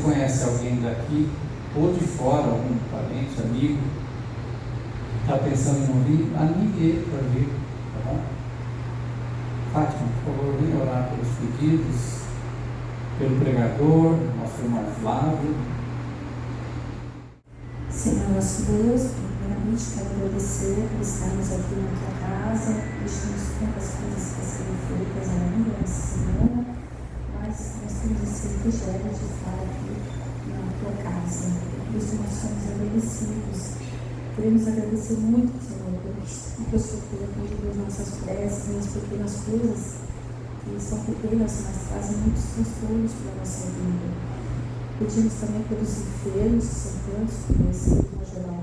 conhece alguém daqui ou de fora, algum parente, amigo, está pensando em ouvir, anime ele para vir, tá bom? Fátima, por favor, venha orar pelos pedidos, pelo pregador, nosso irmão Flávio. Senhor nosso Deus, primeiramente quero agradecer por estarmos aqui na tua casa, deixamos tantas coisas para serem feitas ainda nessa semana, mas nós temos esse refrigério de estar aqui na tua casa. Por isso nós somos agradecidos. Queremos agradecer muito, Senhor, porque o Senhor tem atendido as nossas preces, as pequenas coisas que são pequenas, mas trazem muitos transtornos para a nossa vida. Pedimos também pelos enfermos, que são tantos, conhecidos no geral,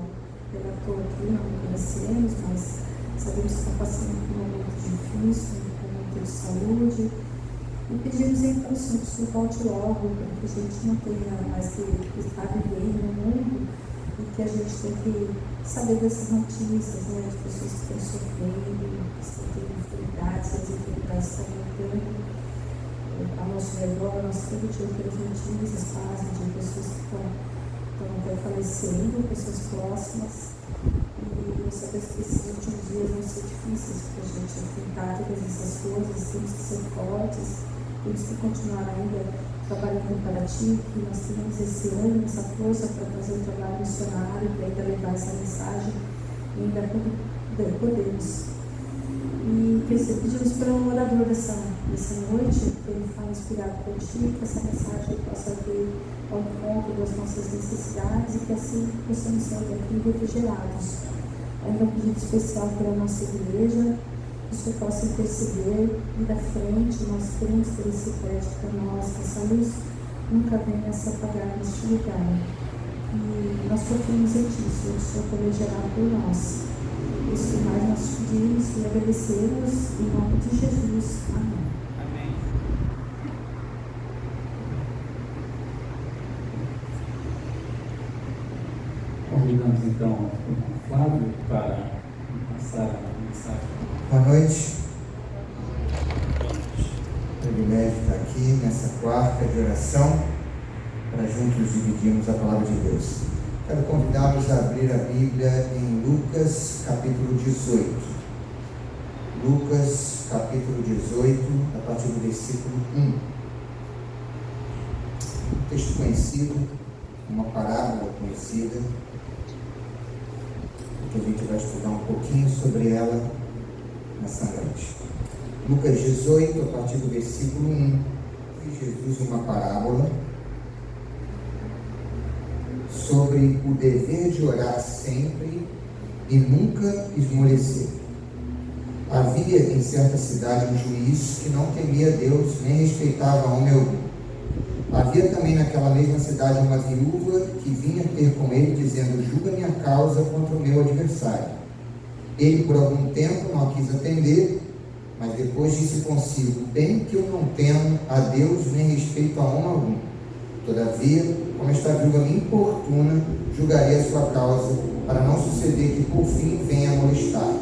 pela doutrina, não conhecemos, mas sabemos que estão passando por um momento difícil, um momento de saúde. E pedimos então, Senhor, que o Senhor volte logo, para que a gente não tenha mais que estar vivendo no mundo, e que a gente tem que saber dessas notícias, né, de pessoas que estão sofrendo, que estão tendo enfermidades, as enfermidades estão aumentando ao nosso redor. Nós todo dia temos notícias, fazem de pessoas que estão até falecendo, pessoas próximas, e nós sabemos que esses últimos dias vão ser difíceis para a gente enfrentar todas essas coisas. Temos que ser fortes, temos que continuar ainda trabalhando para Ti, que nós tenhamos esse ânimo, essa força para fazer um trabalho missionário, para ainda levar essa mensagem, e ainda quando podemos. E pedimos para o orador dessa noite, que ele fale inspirado por Ti, que essa mensagem possa vir ao encontro das nossas necessidades e que assim possamos sair daqui refrigerados. Ainda um pedido especial pela nossa igreja, que o Senhor possa interceder, ir à frente. Nós queremos ter esse crédito para nós, que essa luz nunca venha a se apagar neste lugar. E nós confiamos em Ti, Senhor, o Senhor poder gerar por nós. Isso que mais nós pedimos e agradecemos em nome de Jesus. Amém. Amém. Convidamos então o irmão Flávio para passar a mensagem. Boa noite. Privilégio estar aqui nessa quarta de oração para juntos dividirmos a palavra de Deus. Quero convidá-los a abrir a Bíblia em Lucas capítulo 18. Lucas capítulo 18, a partir do versículo 1. Um texto conhecido, uma parábola conhecida, que a gente vai estudar um pouquinho sobre ela nessa noite. Lucas 18, a partir do versículo 1. Jesus uma parábola sobre o dever de orar sempre e nunca esmorecer. Havia em certa cidade um juiz que não temia Deus nem respeitava homem algum. Havia também naquela mesma cidade uma viúva que vinha ter com ele dizendo: julga minha causa contra o meu adversário. Ele por algum tempo não a quis atender, mas depois disse consigo: bem que eu não temo a Deus nem respeito a homem algum. Todavia, como esta viúva me importuna, julgarei a sua causa, para não suceder que por fim venha a molestar.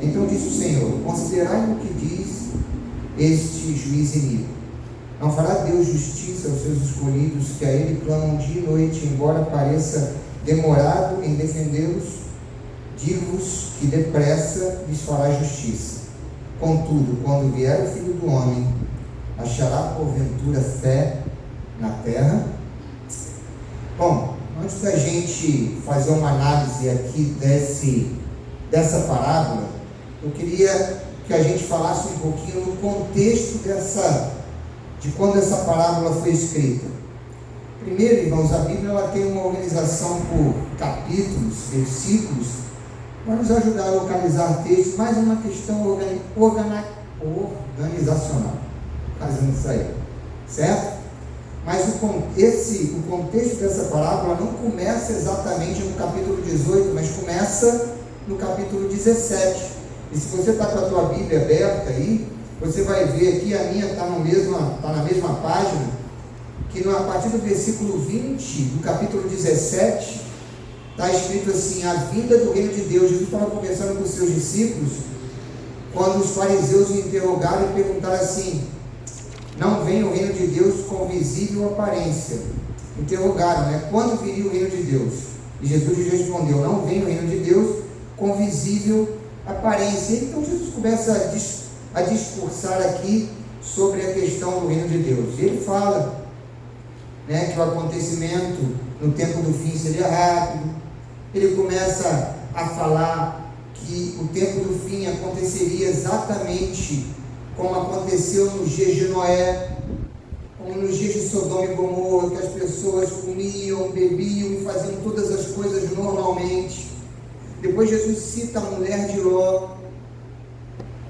Então disse o Senhor: considerai o que diz este juiz iníquo. Não fará Deus justiça aos seus escolhidos, que a Ele clamam dia e noite, embora pareça demorado em defendê-los? Digo-vos que depressa lhes fará justiça. Contudo, quando vier o Filho do Homem, achará porventura fé na terra? Bom, antes da gente fazer uma análise aqui dessa parábola, eu queria que a gente falasse um pouquinho no contexto de quando essa parábola foi escrita. Primeiro, irmãos, a Bíblia ela tem uma organização por capítulos, versículos, para nos ajudar a localizar textos, mas é uma questão organizacional, fazendo isso aí, certo? Mas o contexto dessa parábola não começa exatamente no capítulo 18, mas começa no capítulo 17. E se você está com a tua Bíblia aberta aí, você vai ver aqui, a minha está na mesma página, que a partir do versículo 20 do capítulo 17, está escrito assim: a vinda do reino de Deus. Jesus estava conversando com os seus discípulos, quando os fariseus o interrogaram e perguntaram assim: não vem o reino de Deus com visível aparência, interrogaram, né? Quando viria o reino de Deus? E Jesus lhes respondeu: não vem o reino de Deus com visível aparência. Então Jesus começa a discursar aqui sobre a questão do reino de Deus. Ele fala, né, que o acontecimento no tempo do fim seria rápido. Ele começa a falar que o tempo do fim aconteceria exatamente como aconteceu nos dias de Noé, como nos dias de Sodoma e Gomorra, que as pessoas comiam, bebiam e faziam todas as coisas normalmente. Depois Jesus cita a mulher de Ló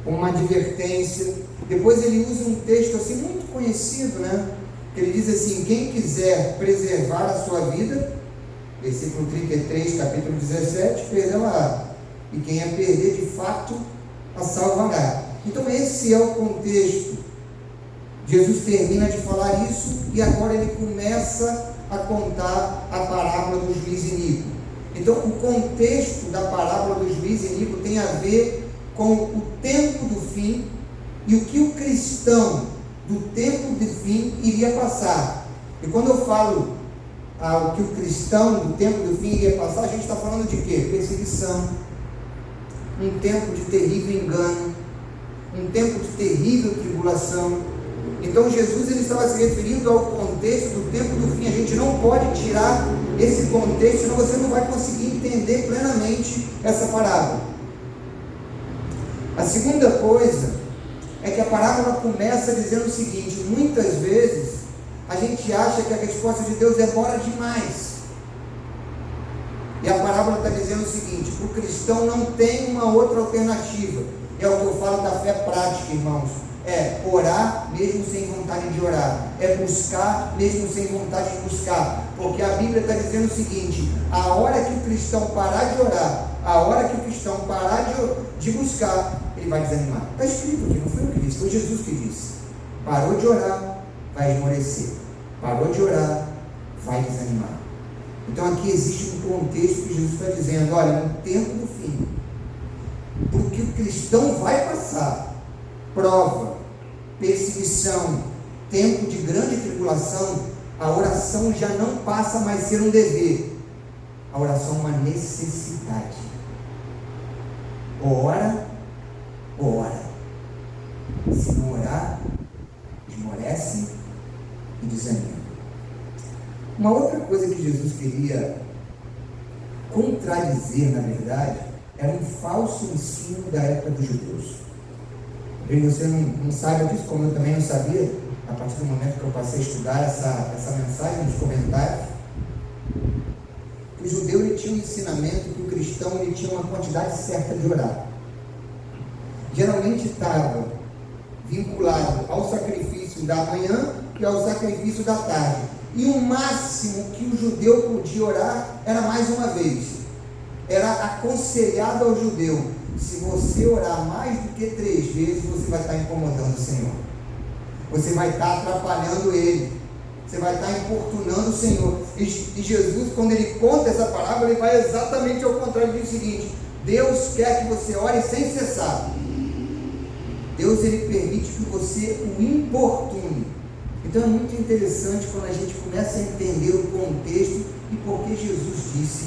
como uma advertência. Depois ele usa um texto assim muito conhecido, né? Ele diz assim: quem quiser preservar a sua vida, versículo 33, capítulo 17, perderá, e quem a perder de fato a salvará. Então esse é o contexto. Jesus termina de falar isso e agora ele começa a contar a parábola do juiz iníquo. Então o contexto da parábola do juiz iníquo tem a ver com o tempo do fim e o que o cristão do tempo de fim iria passar. E quando eu falo o que o cristão do tempo do fim iria passar, a gente está falando de quê? Perseguição, um tempo de terrível engano, um tempo de terrível tribulação. Então Jesus ele estava se referindo ao contexto do tempo do fim. A gente não pode tirar esse contexto, senão você não vai conseguir entender plenamente essa parábola. A segunda coisa é que a parábola começa dizendo o seguinte: muitas vezes a gente acha que a resposta de Deus demora demais. E a parábola está dizendo o seguinte: o cristão não tem uma outra alternativa. É o que eu falo da fé prática, irmãos. É orar mesmo sem vontade de orar. É buscar mesmo sem vontade de buscar. Porque a Bíblia está dizendo o seguinte: a hora que o cristão parar de orar, a hora que o cristão parar de buscar, ele vai desanimar. Está escrito aqui, não foi eu que disse, foi Jesus que disse. Parou de orar, vai esmorecer. Parou de orar, vai desanimar. Então aqui existe um contexto que Jesus está dizendo: olha, no tempo do fim, porque o cristão vai passar prova, perseguição, tempo de grande tribulação, a oração já não passa mais a ser um dever, a oração é uma necessidade. Ora, se não orar, esmorece e desanima. Uma outra coisa que Jesus queria contradizer, na verdade, era um falso ensino da época dos judeus. E você não sabe disso, como eu também não sabia, a partir do momento que eu passei a estudar essa mensagem nos comentários. O judeu ele tinha um ensinamento que o cristão ele tinha uma quantidade certa de orar. Geralmente estava vinculado ao sacrifício da manhã e ao sacrifício da tarde. E o máximo que o judeu podia orar era mais uma vez. Era aconselhado ao judeu: se você orar mais do que 3 vezes, você vai estar incomodando o Senhor. Você vai estar atrapalhando Ele. Você vai estar importunando o Senhor. E Jesus, quando Ele conta essa parábola, Ele vai exatamente ao contrário. Ele diz o seguinte: Deus quer que você ore sem cessar. Deus ele permite que você o importune. Então é muito interessante quando a gente começa a entender o contexto e por que Jesus disse,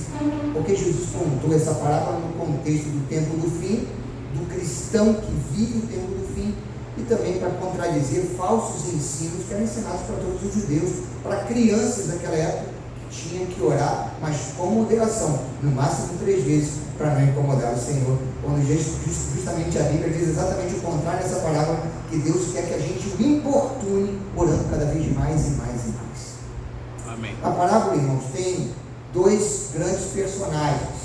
porque Jesus contou essa parábola no contexto do tempo do fim, do cristão que vive o tempo do fim, e também para contradizer falsos ensinos que eram ensinados para todos os judeus, para crianças daquela época que tinham que orar, mas com moderação, no máximo 3 vezes, para não incomodar o Senhor, quando justamente a Bíblia diz exatamente o contrário dessa parábola, que Deus quer que a gente o importune, orando cada vez mais e mais e mais. Amém. A parábola, irmãos, tem 2 grandes personagens,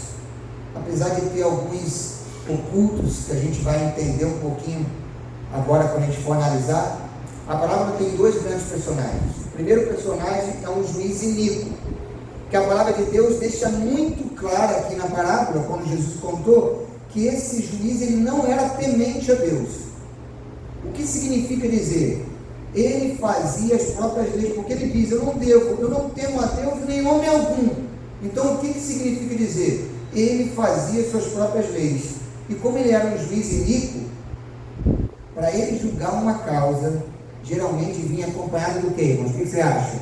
apesar de ter alguns ocultos que a gente vai entender um pouquinho agora quando a gente for analisar. A parábola tem 2 grandes personagens. O primeiro personagem é um juiz iníquo, que a palavra de Deus deixa muito claro aqui na parábola, quando Jesus contou, que esse juiz ele não era temente a Deus. O que significa dizer? Ele fazia as próprias leis, porque ele diz: eu não temo a Deus nem homem algum. Então o que significa dizer? Ele fazia suas próprias leis. E como ele era um juiz iníquo, para ele julgar uma causa, geralmente vinha acompanhado do que, irmãos? O que você acha?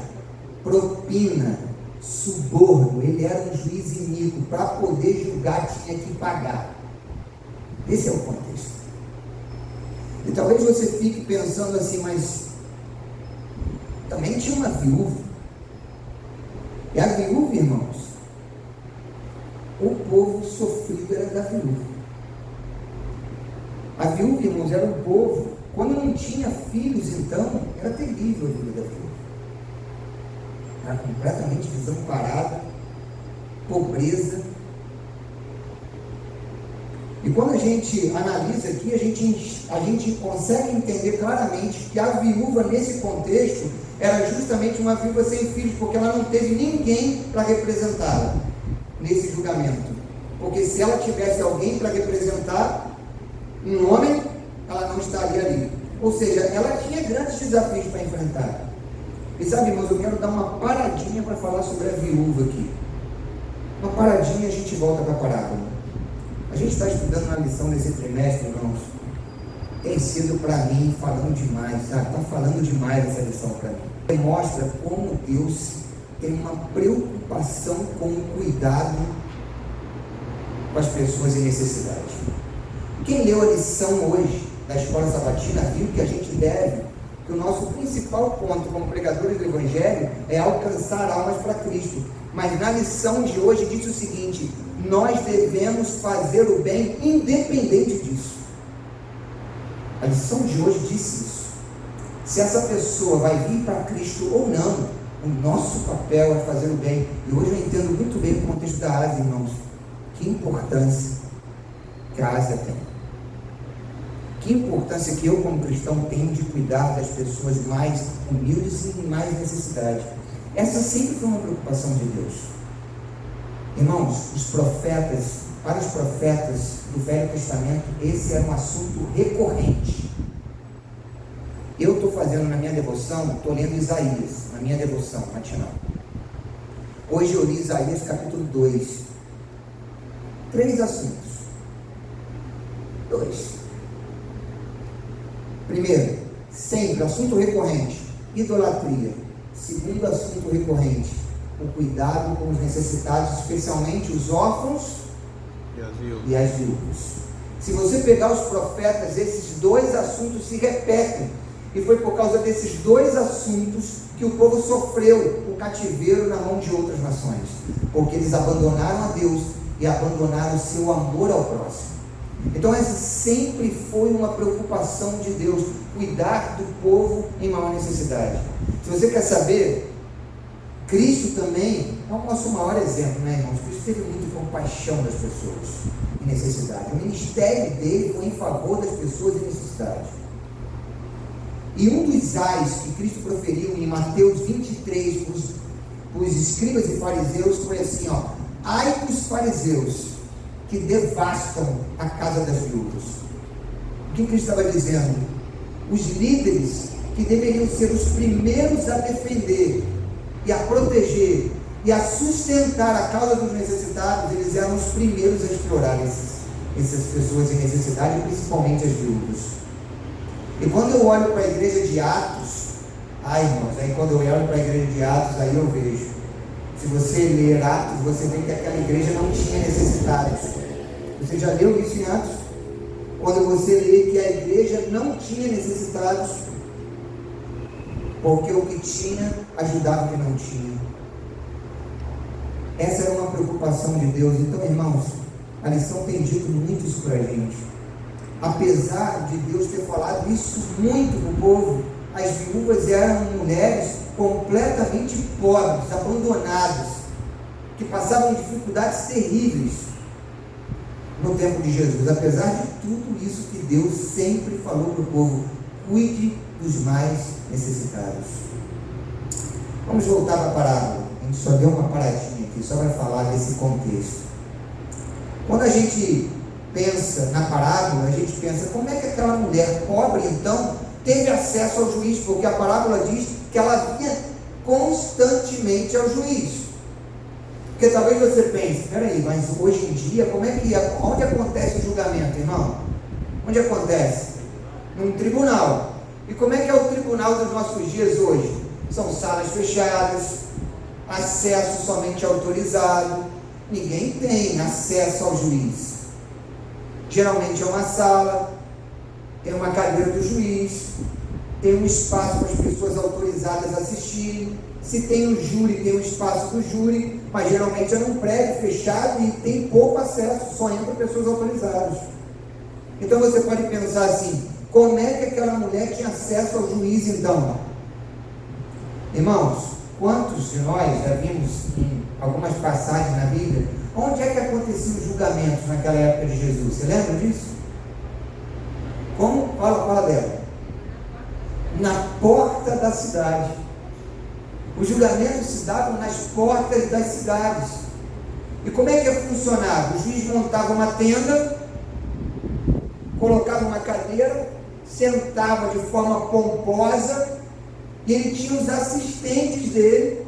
propina, suborno. Ele era um juiz iníquo. Para poder julgar, tinha que pagar. Esse é o contexto. E talvez você fique pensando assim, mas também tinha uma viúva. E a viúva, irmãos, o povo sofrido era da viúva. A viúva, irmãos, era um povo, quando não tinha filhos, então, era terrível a vida da viúva. Era completamente desamparada, pobreza. E quando a gente analisa aqui, a gente consegue entender claramente que a viúva, nesse contexto, era justamente uma viúva sem filhos, porque ela não teve ninguém para representá-la nesse julgamento. Porque se ela tivesse alguém para representar, um homem, ela não estaria ali. Ou seja, ela tinha grandes desafios para enfrentar. E sabe, irmãos, eu quero dar uma paradinha para falar sobre a viúva aqui. Uma paradinha e a gente volta para a parábola. A gente está estudando uma lição nesse trimestre, irmãos. Tem sido para mim falando demais, sabe? Está falando demais essa lição para mim. Mostra como Deus tem uma preocupação com o cuidado com as pessoas em necessidade. Quem leu a lição hoje da Escola Sabatina viu que a gente deve, que o nosso principal ponto como pregadores do Evangelho é alcançar almas para Cristo. Mas na lição de hoje diz o seguinte: nós devemos fazer o bem independente disso. A lição de hoje disse isso. Se essa pessoa vai vir para Cristo ou não, o nosso papel é fazer o bem. E hoje eu entendo muito bem o contexto da Ásia, irmãos. Que importância que a Ásia tem. Que importância que eu, como cristão, tenho de cuidar das pessoas mais humildes e em mais necessidade. Essa sempre foi uma preocupação de Deus. Irmãos, os profetas, para os profetas do Velho Testamento, esse era um assunto recorrente. Eu estou fazendo na minha devoção, estou lendo Isaías, na minha devoção matinal. Hoje eu li Isaías capítulo 2. 3 assuntos. 2. Primeiro, sempre, assunto recorrente, idolatria. Segundo assunto recorrente, o cuidado com os necessitados, especialmente os órfãos e as viúvas. Se você pegar os profetas, esses 2 assuntos se repetem. E foi por causa desses 2 assuntos que o povo sofreu o cativeiro na mão de outras nações. Porque eles abandonaram a Deus e abandonaram o seu amor ao próximo. Então essa sempre foi uma preocupação de Deus, cuidar do povo em maior necessidade. Se você quer saber, Cristo também é o nosso maior exemplo, né, irmãos? Cristo teve muito compaixão das pessoas em necessidade. O ministério dele foi em favor das pessoas em necessidade. E um dos ais que Cristo proferiu em Mateus 23 para os escribas e fariseus foi assim, ó: ai dos fariseus que devastam a casa das viúvas. O que Cristo estava dizendo? Os líderes que deveriam ser os primeiros a defender e a proteger e a sustentar a causa dos necessitados, eles eram os primeiros a explorar essas pessoas em necessidade, principalmente as viúvas. E quando eu olho para a igreja de Atos, irmãos, aí quando eu olho para a igreja de Atos, aí eu vejo, se você ler Atos, você vê que aquela igreja não tinha necessitados. Você já leu isso em Atos? Quando você lê que a igreja não tinha necessitados, porque o que tinha ajudava o que não tinha. Essa era uma preocupação de Deus. Então, irmãos, a lição tem dito muito isso para a gente. Apesar de Deus ter falado isso muito para o povo, as viúvas eram mulheres completamente pobres, abandonadas, que passavam dificuldades terríveis no tempo de Jesus. Apesar de tudo isso que Deus sempre falou para o povo: cuide dos mais necessitados. Vamos voltar para a parábola. A gente só deu uma paradinha aqui, só para falar desse contexto. Quando a gente pensa na parábola, a gente pensa: como é que aquela mulher pobre, então, teve acesso ao juiz? Porque a parábola diz que ela vinha constantemente ao juiz. Porque talvez você pense: peraí, mas hoje em dia, onde acontece o julgamento, irmão? Onde acontece? Num tribunal. E como é que é o tribunal dos nossos dias hoje? são salas fechadas, acesso somente autorizado, ninguém tem acesso ao juiz. Geralmente é uma sala, tem uma cadeira do juiz, tem um espaço para as pessoas autorizadas assistirem. Se tem um júri, tem um espaço do júri, mas geralmente é num prédio fechado e tem pouco acesso, só entram pessoas autorizadas. Então você pode pensar assim, como é que aquela mulher tinha acesso ao juiz então? Irmãos, quantos de nós já vimos em algumas passagens na Bíblia, onde é que aconteciam os julgamentos naquela época de Jesus? Você lembra disso? Como? Fala dela. Na porta da cidade. Os julgamentos se davam nas portas das cidades. E como é que funcionava? O juiz montava uma tenda, colocava uma cadeira, sentava de forma pomposa, e ele tinha os assistentes dele,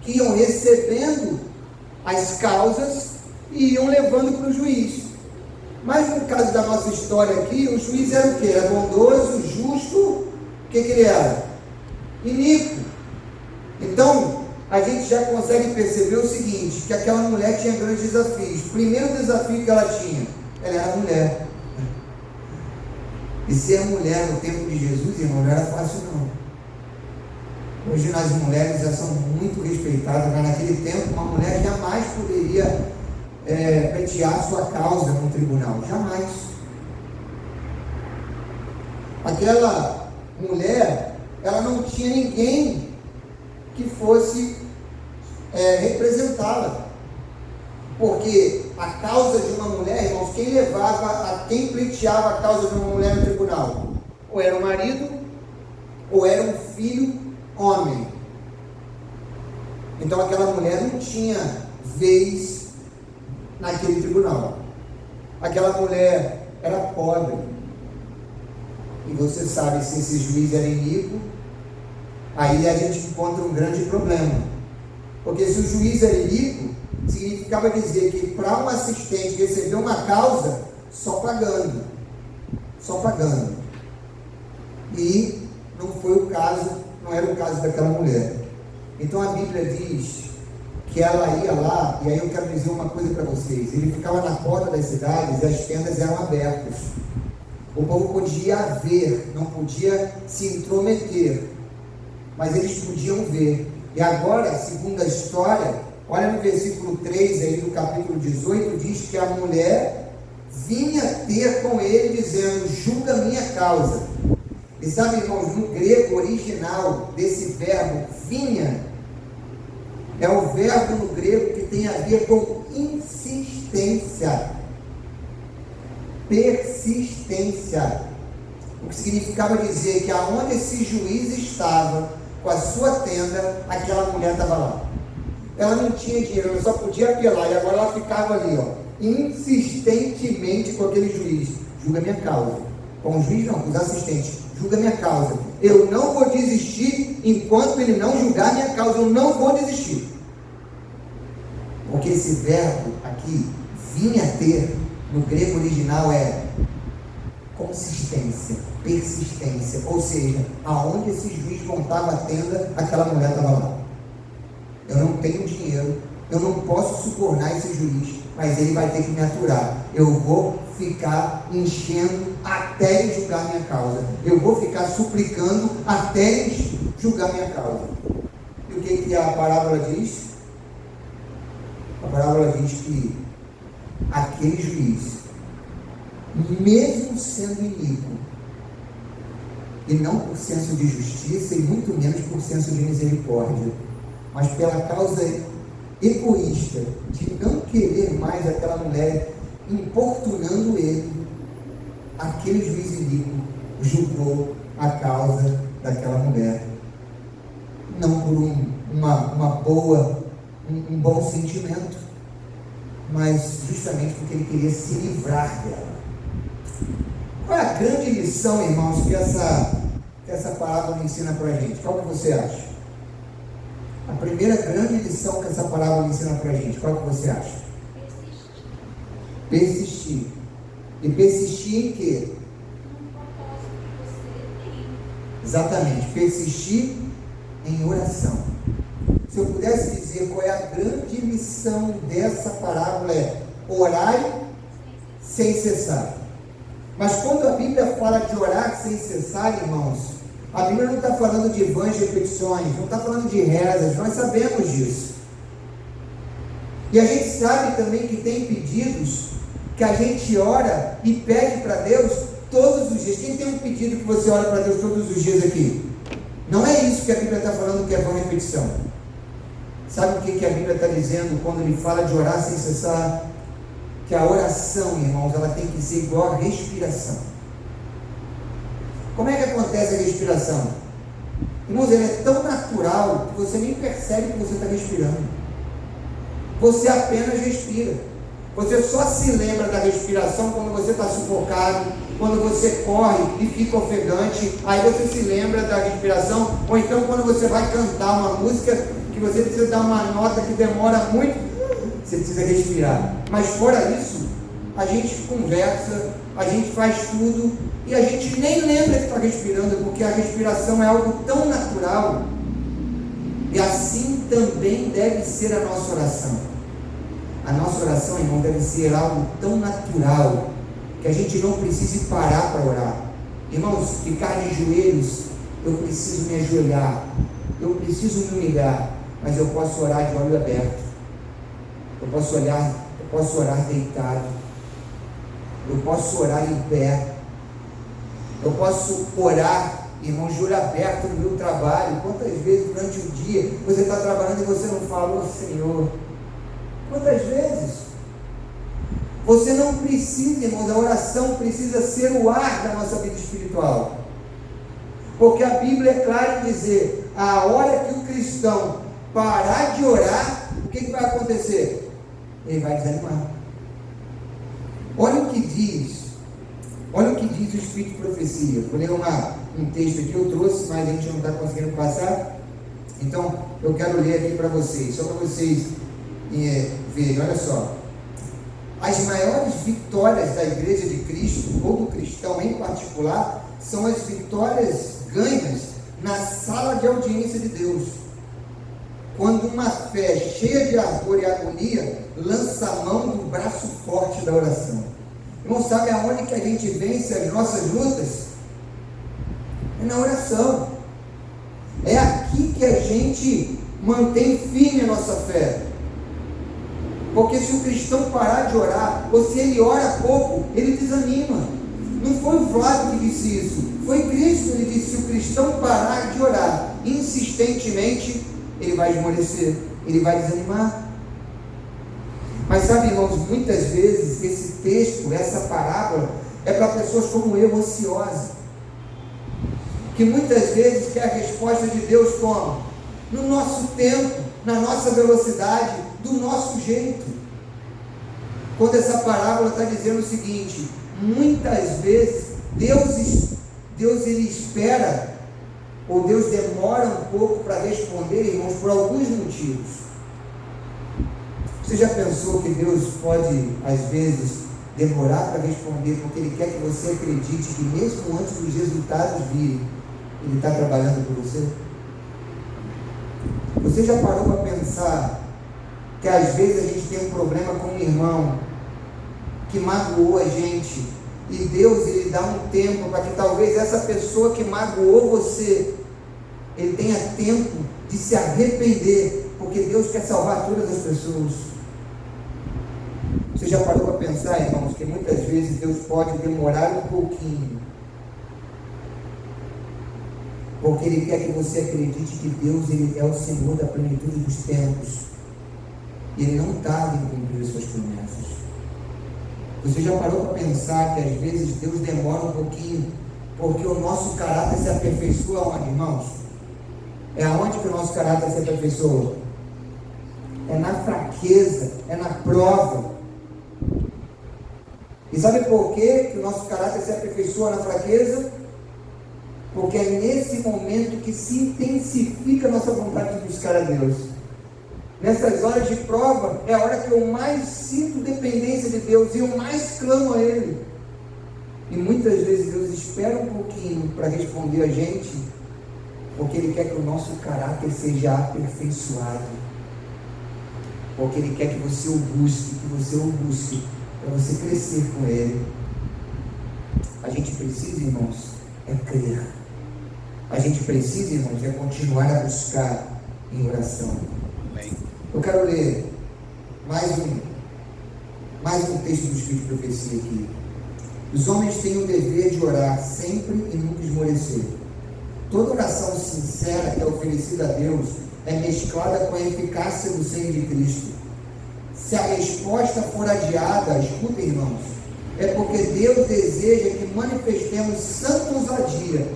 que iam recebendo as causas e iam levando para o juiz. Mas no caso da nossa história aqui, o juiz era o quê? Era bondoso, justo, o que ele era? Iníquo. Então, a gente já consegue perceber o seguinte, que aquela mulher tinha grandes desafios. O primeiro desafio que ela tinha, ela era mulher. E ser mulher no tempo de Jesus, irmão, não era fácil não. Hoje as mulheres já são muito respeitadas, mas naquele tempo uma mulher jamais poderia pleitear sua causa no tribunal, jamais. Aquela mulher, ela não tinha ninguém que fosse representá-la, porque a causa de uma mulher, irmãos, quem pleiteava a causa de uma mulher no tribunal? Ou era o marido, ou era um filho homem. Então aquela mulher não tinha vez naquele tribunal. Aquela mulher era pobre. E você sabe, se esse juiz era iníquo, aí a gente encontra um grande problema. Porque se o juiz era iníquo, significava dizer que para um assistente receber uma causa, só pagando. Só pagando. E não foi o caso, não era o caso daquela mulher. Então a Bíblia diz que ela ia lá, e aí eu quero dizer uma coisa para vocês, ele ficava na porta das cidades e as tendas eram abertas. O povo podia ver, não podia se intrometer, mas eles podiam ver. E agora, segundo a história, olha no versículo 3 aí do capítulo 18, diz que a mulher vinha ter com ele dizendo, julga minha causa. E sabe, irmãos, no grego original desse verbo, vinha, é o verbo no grego que tem a ver com insistência, persistência, o que significava dizer que aonde esse juiz estava, com a sua tenda, aquela mulher estava lá. Ela não tinha dinheiro, ela só podia apelar, e agora ela ficava ali, insistentemente com aquele juiz, julga minha causa. Com o juiz não, com os assistentes, julga minha causa. Eu não vou desistir enquanto ele não julgar minha causa, eu não vou desistir. Porque esse verbo aqui, vinha ter, no grego original é consistência, persistência, ou seja, aonde esse juiz montava a tenda, aquela mulher estava lá. Eu não tenho dinheiro, eu não posso subornar esse juiz, mas ele vai ter que me aturar. Eu vou ficar enchendo até ele julgar minha causa. Eu vou ficar suplicando até ele julgar minha causa. E o que a parábola diz? A parábola diz que aquele juiz, mesmo sendo iníquo, e não por senso de justiça, e muito menos por senso de misericórdia, mas pela causa egoísta de não querer mais aquela mulher, importunando ele, aquele juiz iníquo julgou a causa daquela mulher, não por um bom sentimento, mas justamente porque ele queria se livrar dela. Qual é a grande lição, irmãos, que essa parábola ensina para a gente? Qual que você acha? A primeira grande lição que essa parábola ensina para a gente, qual que você acha? Persistir. E persistir em quê? Exatamente, persistir em oração. Se eu pudesse dizer qual é a grande lição dessa parábola, é orai sem cessar. Mas quando a Bíblia fala de orar sem cessar, irmãos, a Bíblia não está falando de vãs repetições, não está falando de rezas, nós sabemos disso. E a gente sabe também que tem pedidos que a gente ora e pede para Deus todos os dias. Quem tem um pedido que você ora para Deus todos os dias aqui? Não é isso que a Bíblia está falando que é vã repetição. Sabe o que a Bíblia está dizendo quando ele fala de orar sem cessar? Que a oração, irmãos, ela tem que ser igual a respiração. Como é que acontece a respiração? Irmãos, ela é tão natural que você nem percebe que você está respirando. Você apenas respira. Você só se lembra da respiração quando você está sufocado, quando você corre e fica ofegante, aí você se lembra da respiração, ou então quando você vai cantar uma música que você precisa dar uma nota que demora muito, você precisa respirar. Mas fora isso, a gente conversa, a gente faz tudo e a gente nem lembra que está respirando, porque a respiração é algo tão natural. E assim também deve ser a nossa oração. A nossa oração, irmão, deve ser algo tão natural que a gente não precise parar para orar. Irmãos, ficar de joelhos, eu preciso me ajoelhar, eu preciso me humilhar, mas eu posso orar de olho aberto, eu posso orar deitado, eu posso orar em pé, eu posso orar, irmão, de olho aberto no meu trabalho. Quantas vezes durante o dia você está trabalhando e você não fala, ô Senhor? Quantas vezes? Você não precisa, irmãos, a oração precisa ser o ar da nossa vida espiritual. Porque a Bíblia é clara em dizer, a hora que o cristão parar de orar, o que vai acontecer? Ele vai desanimar. Olha o que diz o Espírito de Profecia. Vou ler um texto aqui, eu trouxe, mas a gente não está conseguindo passar. Então, eu quero ler aqui para vocês, só para vocês verem, olha só. As maiores vitórias da Igreja de Cristo, ou do cristão em particular, são as vitórias ganhas na sala de audiência de Deus. Quando uma fé cheia de ardor e agonia lança a mão do braço forte da oração. Irmão, sabe aonde que a gente vence as nossas lutas? É na oração. É aqui que a gente mantém firme a nossa fé. Porque se o cristão parar de orar, ou se ele ora pouco, ele desanima. Não foi o Flávio que disse isso, foi Cristo. Ele disse: se o cristão parar de orar insistentemente, ele vai esmorecer, ele vai desanimar. Mas sabe, irmãos, muitas vezes esse texto, essa parábola, é para pessoas como eu, ansiosas, que muitas vezes quer a resposta de Deus como? No nosso tempo, na nossa velocidade, do nosso jeito. Quando essa parábola está dizendo o seguinte: muitas vezes Deus ele espera, ou Deus demora um pouco para responder, irmãos, por alguns motivos. Você já pensou que Deus pode, às vezes, demorar para responder, porque Ele quer que você acredite que mesmo antes dos resultados virem, Ele está trabalhando por você? Você já parou para pensar que às vezes a gente tem um problema com um irmão que magoou a gente, e Deus ele dá um tempo para que talvez essa pessoa que magoou você, ele tenha tempo de se arrepender, porque Deus quer salvar todas as pessoas. Você já parou para pensar, irmãos, que muitas vezes Deus pode demorar um pouquinho, porque Ele quer que você acredite que Deus ele é o Senhor da plenitude dos tempos, e Ele não tarda em cumprir as suas promessas. Você já parou para pensar que às vezes Deus demora um pouquinho, porque o nosso caráter se aperfeiçoa onde, irmãos? É aonde que o nosso caráter se aperfeiçoa? É na fraqueza, é na prova. E sabe por que o nosso caráter se aperfeiçoa na fraqueza? Porque é nesse momento que se intensifica a nossa vontade de buscar a Deus. Nessas horas de prova, é a hora que eu mais sinto dependência de Deus, e eu mais clamo a Ele. E muitas vezes Deus espera um pouquinho para responder a gente, porque Ele quer que o nosso caráter seja aperfeiçoado, porque Ele quer que você o busque, para você crescer com Ele. A gente precisa, irmãos, é crer. A gente precisa, irmãos, é continuar a buscar em oração. Amém. Eu quero ler mais um texto do Espírito de Profecia aqui. Os homens têm o dever de orar sempre e nunca esmorecer. Toda oração sincera que é oferecida a Deus é mesclada com a eficácia do sangue de Cristo. Se a resposta for adiada, escutem, irmãos, é porque Deus deseja que manifestemos santa ousadia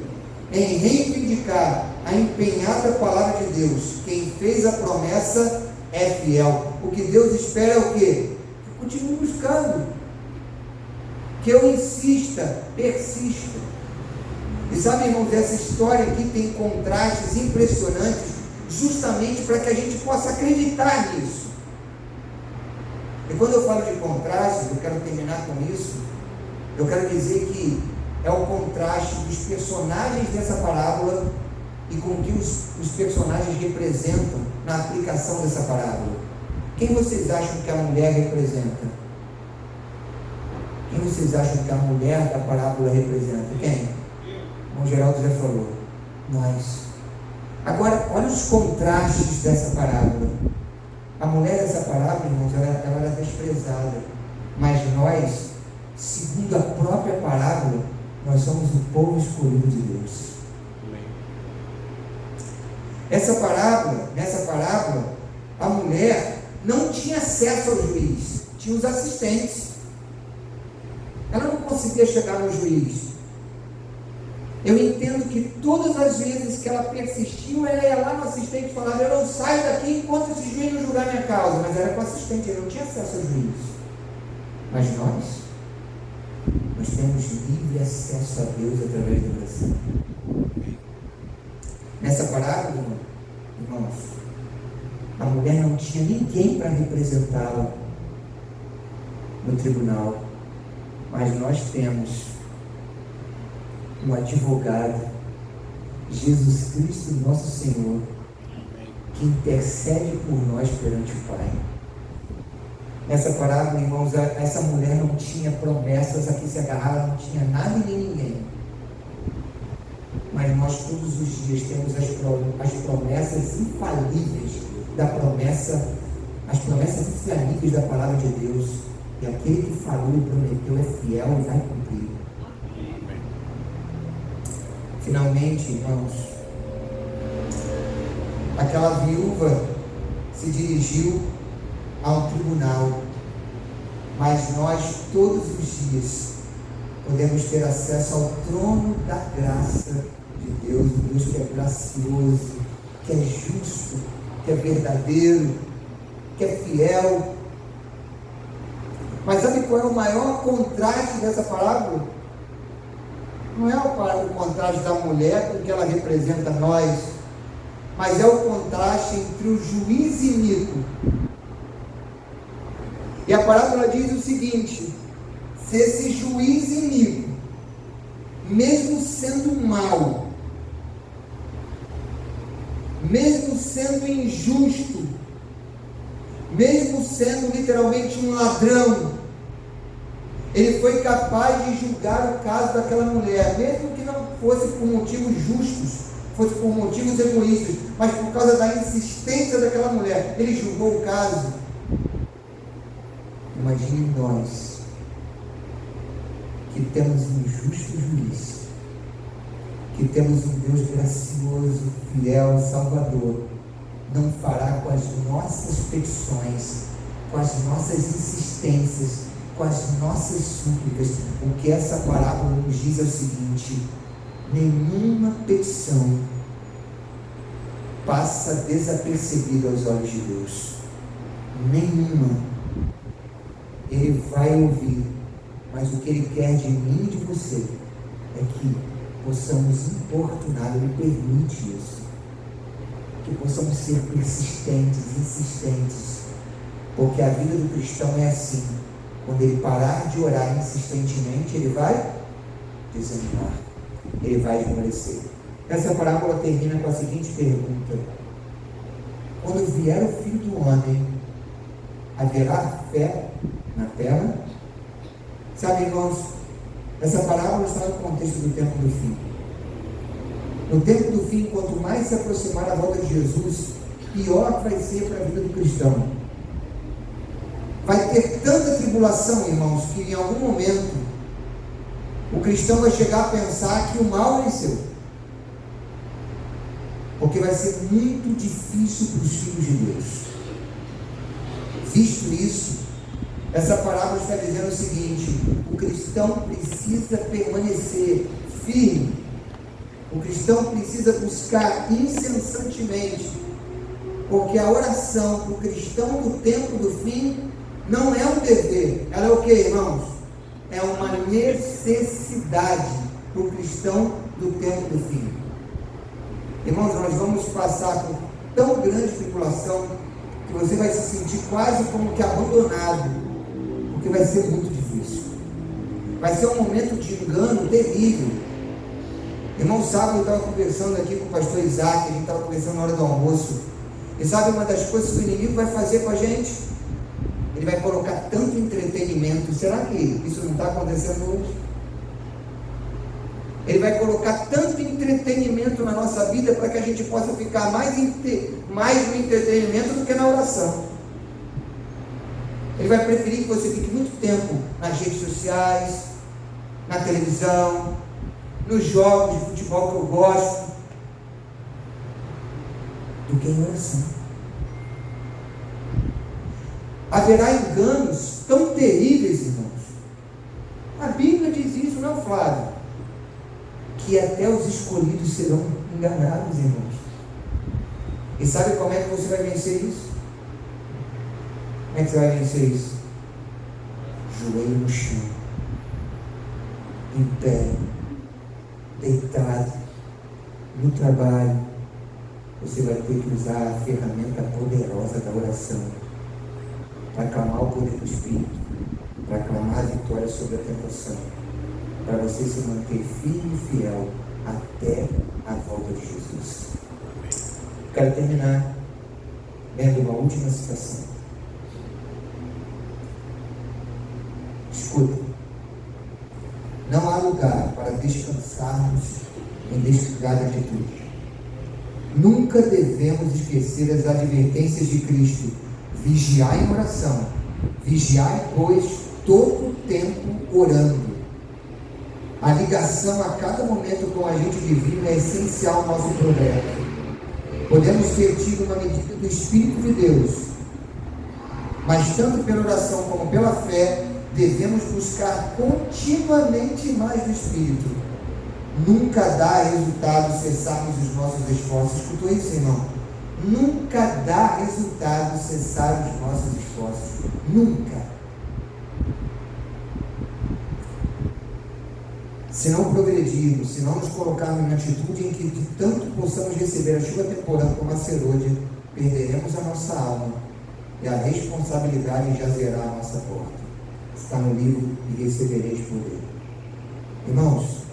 em reivindicar a empenhada palavra de Deus. Quem fez a promessa é fiel. O que Deus espera é o quê? Que eu continue buscando, que eu insista, persista. E sabe, irmãos, essa história aqui tem contrastes impressionantes, justamente para que a gente possa acreditar nisso. E quando eu falo de contrastes, eu quero terminar com isso, eu quero dizer que é o contraste dos personagens dessa parábola e com o que os personagens representam na aplicação dessa parábola. Quem vocês acham que a mulher representa? Quem vocês acham que a mulher da parábola representa? Quem? O Geraldo já falou. Nós. Agora, olha os contrastes dessa parábola. A mulher dessa parábola, irmãos, ela era desprezada. Mas nós, segundo a própria parábola, nós somos o povo escolhido de Deus. Nessa parábola, a mulher não tinha acesso ao juiz, tinha os assistentes. Ela não conseguia chegar no juiz. Eu entendo que todas as vezes que ela persistiu, ela ia lá no assistente e falava: eu não saio daqui enquanto esse juiz não julgar minha causa. Mas era com o assistente, ele não tinha acesso ao juiz. Mas nós temos livre acesso a Deus através da oração. Nessa parábola, irmãos, a mulher não tinha ninguém para representá-la no tribunal, mas nós temos um advogado, Jesus Cristo, nosso Senhor, que intercede por nós perante o Pai. Nessa parábola, irmãos, essa mulher não tinha promessas a que se agarrar, não tinha nada e nem ninguém. Mas nós todos os dias temos as promessas infalíveis da promessa, as promessas infalíveis da palavra de Deus. E aquele que falou e prometeu é fiel e vai cumprir. Finalmente, irmãos, aquela viúva se dirigiu a um tribunal, mas nós todos os dias podemos ter acesso ao trono da graça de Deus, um Deus que é gracioso, que é justo, que é verdadeiro, que é fiel. Mas sabe qual é o maior contraste dessa parábola? Não é o contraste da mulher com que ela representa nós, mas é o contraste entre o juiz iníquo. E a parábola diz o seguinte: se esse juiz iníquo, mesmo sendo mau, mesmo sendo injusto, mesmo sendo literalmente um ladrão, ele foi capaz de julgar o caso daquela mulher, mesmo que não fosse por motivos justos, fosse por motivos egoístas, mas por causa da insistência daquela mulher, ele julgou o caso. Imagine nós, que temos um justo juiz, que temos um Deus gracioso, fiel, salvador, não fará com as nossas petições, com as nossas insistências, com as nossas súplicas. O que essa parábola nos diz é o seguinte: nenhuma petição passa desapercebida aos olhos de Deus, nenhuma. Ele vai ouvir, mas o que Ele quer de mim e de você é que possamos importunar. Ele permite isso, que possamos ser persistentes, insistentes, porque a vida do cristão é assim. Quando ele parar de orar insistentemente, ele vai desanimar, ele vai esmorecer. Essa parábola termina com a seguinte pergunta: quando vier o Filho do Homem, haverá fé na terra? Sabe, irmãos, essa parábola está no contexto do tempo do fim. No tempo do fim, quanto mais se aproximar a volta de Jesus, pior vai ser para a vida do cristão. Vai ter tanta tribulação, irmãos, que em algum momento o cristão vai chegar a pensar que o mal venceu. Porque vai ser muito difícil para os filhos de Deus. Visto isso, essa parábola está dizendo o seguinte: o cristão precisa permanecer firme. O cristão precisa buscar incessantemente, porque a oração para o cristão do tempo do fim não é um dever. Ela é o que, irmãos? É uma necessidade para o cristão do tempo do fim. Irmãos, nós vamos passar por tão grande tribulação que você vai se sentir quase como que abandonado, porque vai ser muito difícil. Vai ser um momento de engano terrível. Irmão, sábado eu estava conversando aqui com o pastor Isaac, a gente estava conversando na hora do almoço, e sabe uma das coisas que o inimigo vai fazer com a gente? Ele vai colocar tanto entretenimento. Será que isso não está acontecendo hoje? Ele vai colocar tanto entretenimento na nossa vida para que a gente possa ficar mais no entretenimento do que na oração. Ele vai preferir que você fique muito tempo nas redes sociais, na televisão, nos jogos de futebol que eu gosto, do que em oração. Haverá enganos tão terríveis, irmãos. A Bíblia diz isso, não, Flávio? Que até os escolhidos serão enganados, irmãos. E sabe como é que você vai vencer isso? Como é que você vai vencer isso? Joelho no chão, em pé, deitado, no trabalho. Você vai ter que usar a ferramenta poderosa da oração para clamar o poder do Espírito, para clamar a vitória sobre a tentação, para você se manter firme e fiel até a volta de Jesus. Quero terminar lendo uma última citação. Escuta: não há lugar para descansarmos em descuidada atitude. Nunca devemos esquecer as advertências de Cristo: vigiai em oração, vigiai, pois, todo o tempo orando. A ligação a cada momento com o agente divino é essencial ao nosso progresso. Podemos ter tido uma medida do Espírito de Deus, mas tanto pela oração como pela fé, devemos buscar continuamente mais do Espírito. Nunca dá resultado cessarmos os nossos esforços. Escutou isso, irmão? Nunca dá resultado cessar os nossos esforços. Nunca. Se não progredirmos, se não nos colocarmos na atitude em que de tanto possamos receber a chuva temporal como a serôdia, perderemos a nossa alma e a responsabilidade jazerá à nossa porta. Está no livro E Recebereis Poder. Irmãos,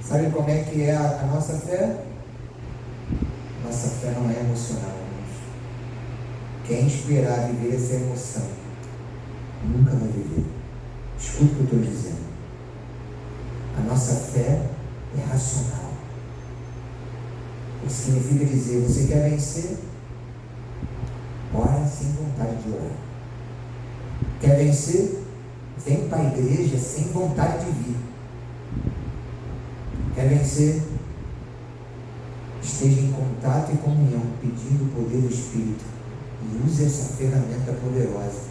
sabe como é que é a nossa fé? Nossa fé não é emocional, irmãos. Quem esperar viver essa emoção nunca vai viver. Escuta o que eu estou dizendo. A nossa fé é racional. O que significa dizer: você quer vencer? Ora sem vontade de orar. Quer vencer? Vem para a igreja sem vontade de vir. Quer vencer? Esteja em contato e comunhão, pedindo o poder do Espírito, e use essa ferramenta poderosa,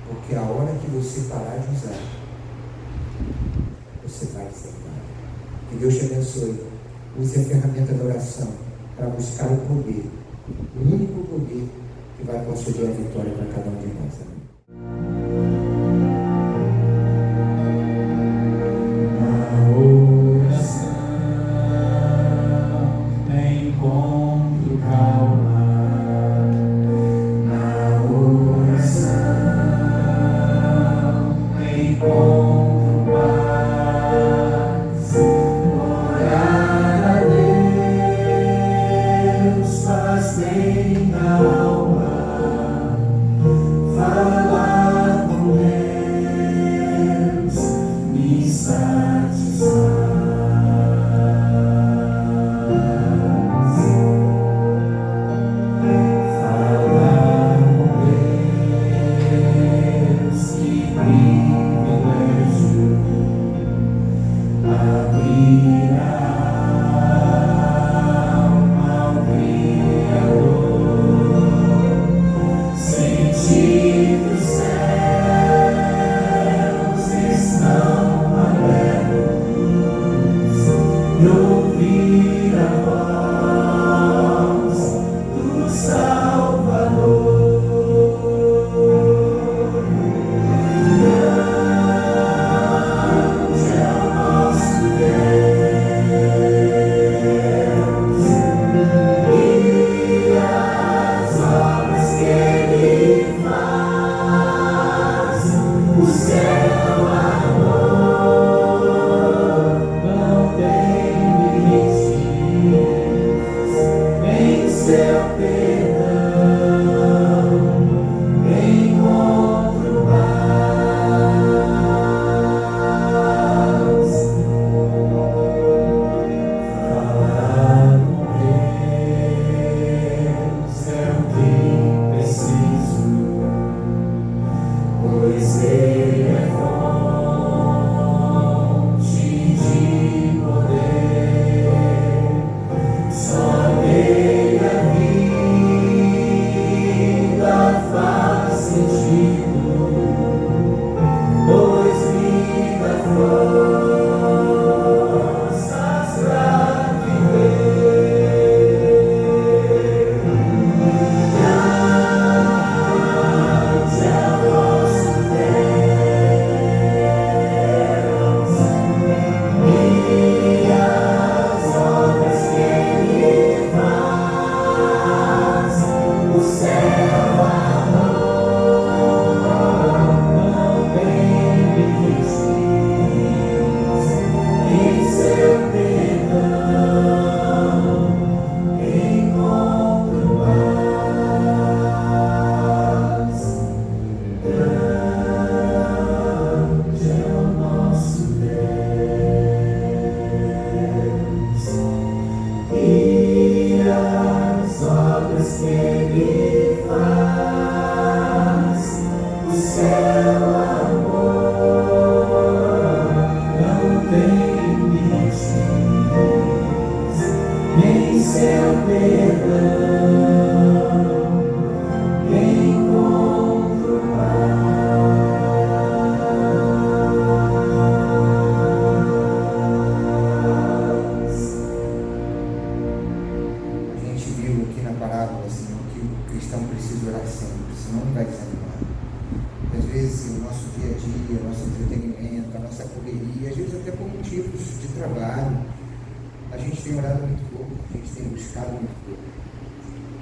porque a hora que você parar de usar, você vai desanimar. Que Deus te abençoe. Use a ferramenta da oração para buscar o poder, o único poder que vai conceder a vitória para cada um de nós. Amém. Orar sem alma, falar com Deus me satisfaz.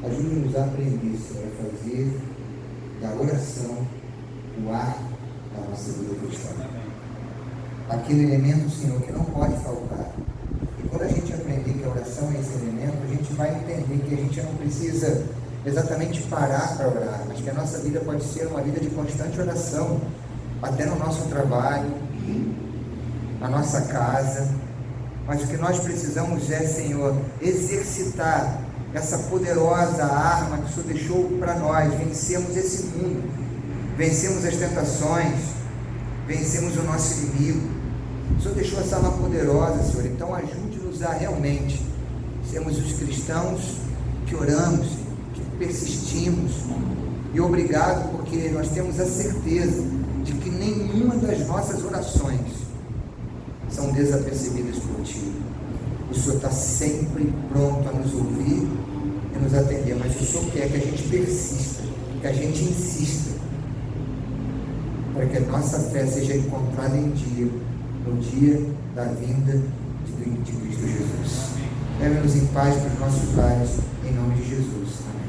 Ajude-nos a aprender, Senhor, a fazer da oração o ar da nossa vida cristã. Aquele elemento, Senhor, que não pode faltar. E quando a gente aprender que a oração é esse elemento, a gente vai entender que a gente não precisa exatamente parar para orar, mas que a nossa vida pode ser uma vida de constante oração, até no nosso trabalho, na nossa casa. Mas o que nós precisamos é, Senhor, exercitar essa poderosa arma que o Senhor deixou para nós. Vencemos esse mundo, vencemos as tentações, vencemos o nosso inimigo. O Senhor deixou essa arma poderosa, Senhor. Então ajude-nos a realmente sermos os cristãos que oramos, que persistimos. E obrigado, porque nós temos a certeza de que nenhuma das nossas orações são desapercebidas por Ti. O Senhor está sempre pronto a nos ouvir e nos atender, mas o Senhor quer que a gente persista, que a gente insista, para que a nossa fé seja encontrada em dia, no dia da vinda de Cristo Jesus. Leve-nos em paz para os nossos lares, em nome de Jesus. Amém.